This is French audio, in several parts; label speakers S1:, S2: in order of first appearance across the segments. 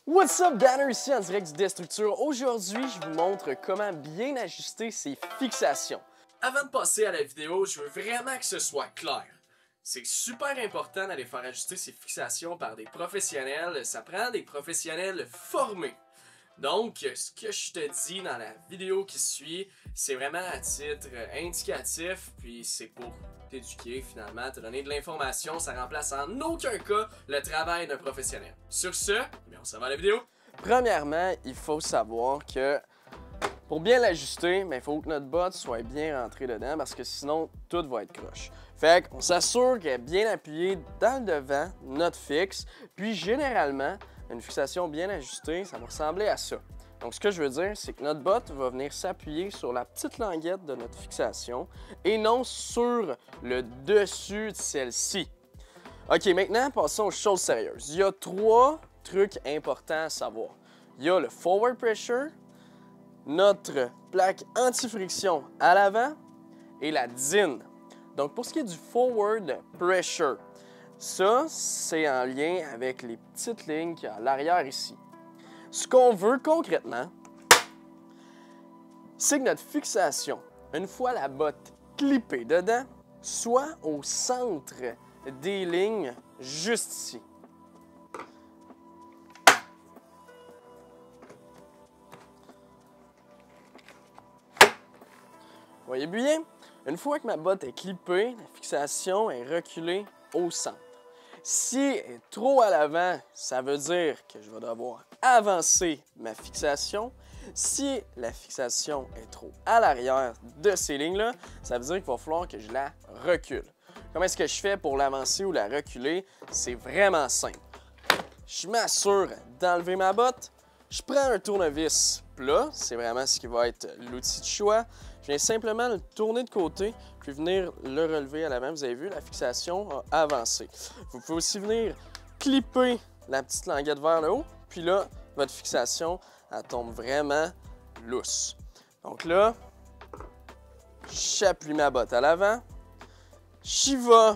S1: What's up, Danner ici en direct du Destructure. Aujourd'hui, je vous montre comment bien ajuster ses fixations.
S2: Avant de passer à la vidéo, je veux vraiment que ce soit clair. C'est super important d'aller faire ajuster ses fixations par des professionnels. Ça prend des professionnels formés. Donc, ce que je te dis dans la vidéo qui suit, c'est vraiment à titre indicatif, puis c'est pour t'éduquer finalement, te donner de l'information. Ça remplace en aucun cas le travail d'un professionnel. Sur ce, on s'en va à la vidéo.
S1: Premièrement, il faut savoir que pour bien l'ajuster, il faut que notre botte soit bien rentrée dedans parce que sinon, tout va être croche. Fait qu'on s'assure qu'elle est bien appuyée dans le devant, notre fixe, puis généralement, une fixation bien ajustée, ça va ressembler à ça. Donc, ce que je veux dire, c'est que notre botte va venir s'appuyer sur la petite languette de notre fixation et non sur le dessus de celle-ci. OK, maintenant, passons aux choses sérieuses. Il y a 3 trucs importants à savoir. Il y a le forward pressure, notre plaque anti-friction à l'avant et la DIN. Donc, pour ce qui est du forward pressure, ça, c'est en lien avec les petites lignes qu'il y a à l'arrière ici. Ce qu'on veut concrètement, c'est que notre fixation, une fois la botte clippée dedans, soit au centre des lignes, juste ici. Voyez bien, une fois que ma botte est clippée, la fixation est reculée au centre. Si elle est trop à l'avant, ça veut dire que je vais devoir avancer ma fixation. Si la fixation est trop à l'arrière de ces lignes-là, ça veut dire qu'il va falloir que je la recule. Comment est-ce que je fais pour l'avancer ou la reculer? C'est vraiment simple. Je m'assure d'enlever ma botte. Je prends un tournevis plat, c'est vraiment ce qui va être l'outil de choix. Je viens simplement le tourner de côté, puis venir le relever à l'avant. Vous avez vu, la fixation a avancé. Vous pouvez aussi venir clipper la petite languette vers le haut, puis là, votre fixation, elle tombe vraiment lousse. Donc là, j'appuie ma botte à l'avant. J'y vais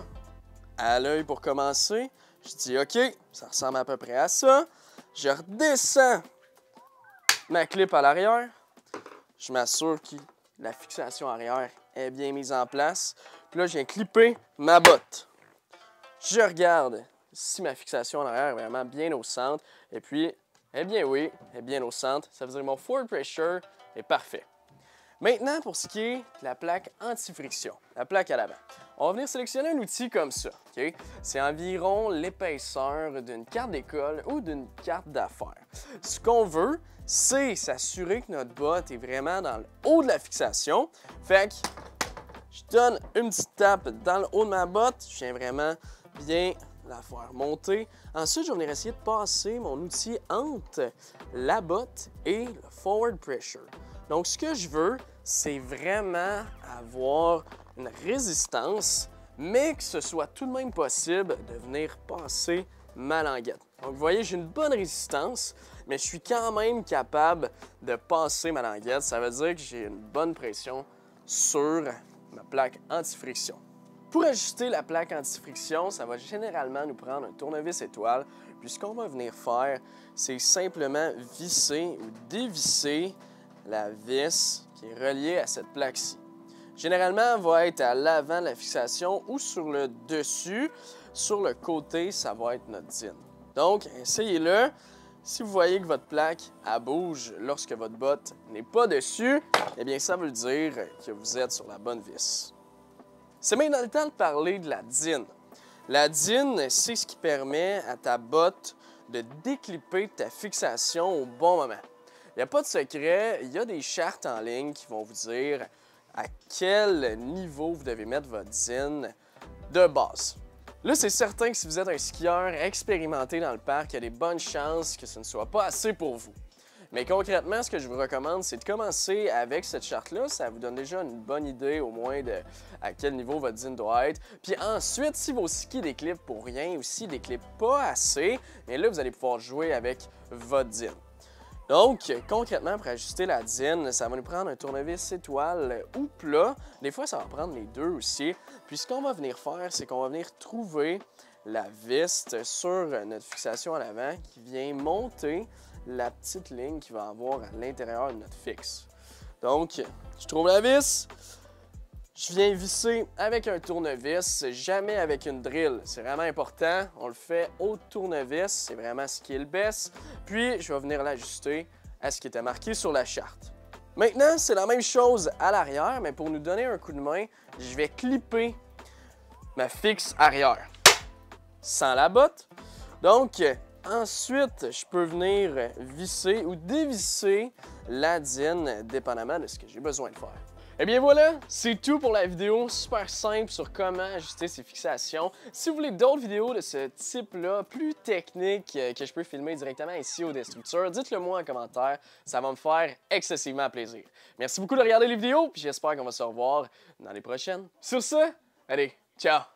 S1: à l'œil pour commencer. Je dis OK, ça ressemble à peu près à ça. Je redescends ma clip à l'arrière. Je m'assure que la fixation arrière est bien mise en place. Puis là, je viens clipper ma botte. Je regarde si ma fixation en arrière est vraiment bien au centre. Et puis, eh bien oui, elle est bien au centre. Ça veut dire que mon forward pressure est parfait. Maintenant, pour ce qui est de la plaque anti-friction, la plaque à l'avant, on va venir sélectionner un outil comme ça. Okay? C'est environ l'épaisseur d'une carte d'école ou d'une carte d'affaires. Ce qu'on veut, c'est s'assurer que notre botte est vraiment dans le haut de la fixation. Fait que je donne une petite tape dans le haut de ma botte. Je viens vraiment bien la faire monter. Ensuite, je vais venir essayer de passer mon outil entre la botte et le forward pressure. Donc, ce que je veux, c'est vraiment avoir une résistance, mais que ce soit tout de même possible de venir passer ma languette. Donc, vous voyez, j'ai une bonne résistance, mais je suis quand même capable de passer ma languette. Ça veut dire que j'ai une bonne pression sur ma plaque anti-friction. Pour ajuster la plaque anti-friction, ça va généralement nous prendre un tournevis étoile. Puis ce qu'on va venir faire, c'est simplement visser ou dévisser la vis qui est reliée à cette plaque-ci. Généralement, elle va être à l'avant de la fixation ou sur le dessus. Sur le côté, ça va être notre DIN. Donc, essayez-le. Si vous voyez que votre plaque elle bouge lorsque votre botte n'est pas dessus, eh bien, ça veut dire que vous êtes sur la bonne vis. C'est maintenant le temps de parler de la DIN. La DIN, c'est ce qui permet à ta botte de déclipper ta fixation au bon moment. Il n'y a pas de secret, il y a des chartes en ligne qui vont vous dire à quel niveau vous devez mettre votre DIN de base. Là, c'est certain que si vous êtes un skieur expérimenté dans le parc, il y a des bonnes chances que ce ne soit pas assez pour vous. Mais concrètement, ce que je vous recommande, c'est de commencer avec cette charte-là. Ça vous donne déjà une bonne idée au moins de à quel niveau votre DIN doit être. Puis ensuite, si vos skis déclippent pour rien ou s'ils déclippent pas assez, bien là, vous allez pouvoir jouer avec votre DIN. Donc, concrètement, pour ajuster la DIN, ça va nous prendre un tournevis étoile ou plat. Des fois, ça va prendre les deux aussi. Puis ce qu'on va venir faire, c'est qu'on va venir trouver la vis sur notre fixation à l'avant qui vient monter la petite ligne qu'il va avoir à l'intérieur de notre fixe. Donc, je trouve la vis, je viens visser avec un tournevis, jamais avec une drill. C'est vraiment important. On le fait au tournevis, c'est vraiment ce qui est le best. Puis, je vais venir l'ajuster à ce qui était marqué sur la charte. Maintenant, c'est la même chose à l'arrière, mais pour nous donner un coup de main, je vais clipper ma fixe arrière sans la botte. Donc, ensuite, je peux venir visser ou dévisser la DIN dépendamment de ce que j'ai besoin de faire. Et bien voilà, c'est tout pour la vidéo super simple sur comment ajuster ses fixations. Si vous voulez d'autres vidéos de ce type-là, plus techniques, que je peux filmer directement ici au Destructure, dites-le moi en commentaire, ça va me faire excessivement plaisir. Merci beaucoup de regarder les vidéos, puis j'espère qu'on va se revoir dans les prochaines. Sur ce, allez, ciao!